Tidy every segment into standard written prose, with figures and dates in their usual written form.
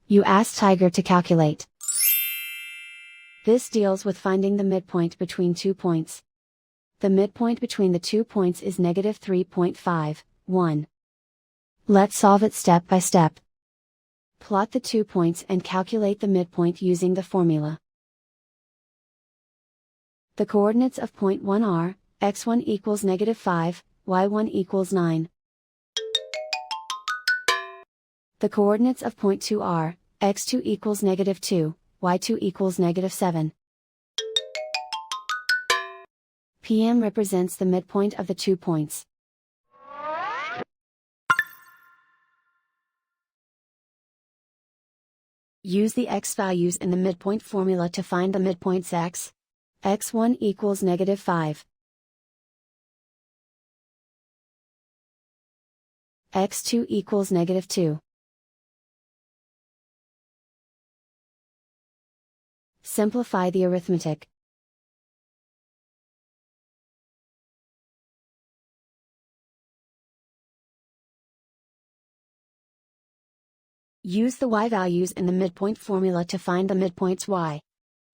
You ask Tiger to calculate. This deals with finding the midpoint between 2 points. The midpoint between the 2 points is negative 3.51. Let's solve it step by step. Plot the 2 points and calculate the midpoint using the formula. The coordinates of point 1 are, x1 equals negative 5, y1 equals 9. The coordinates of point 2 are, x2 equals negative 2, y2 equals negative 7. PM represents the midpoint of the 2 points. Use the x values in the midpoint formula to find the midpoints x. x1 equals negative 5. x2 equals negative 2. Simplify the arithmetic. Use the y values in the midpoint formula to find the midpoints y.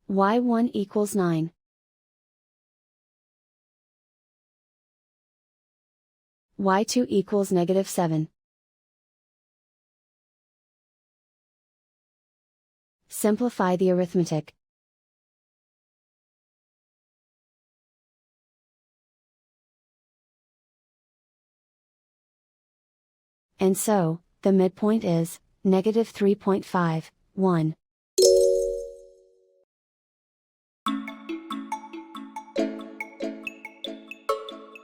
y1 equals 9. y2 equals negative 7. Simplify the arithmetic. And so, the midpoint is negative 3.51.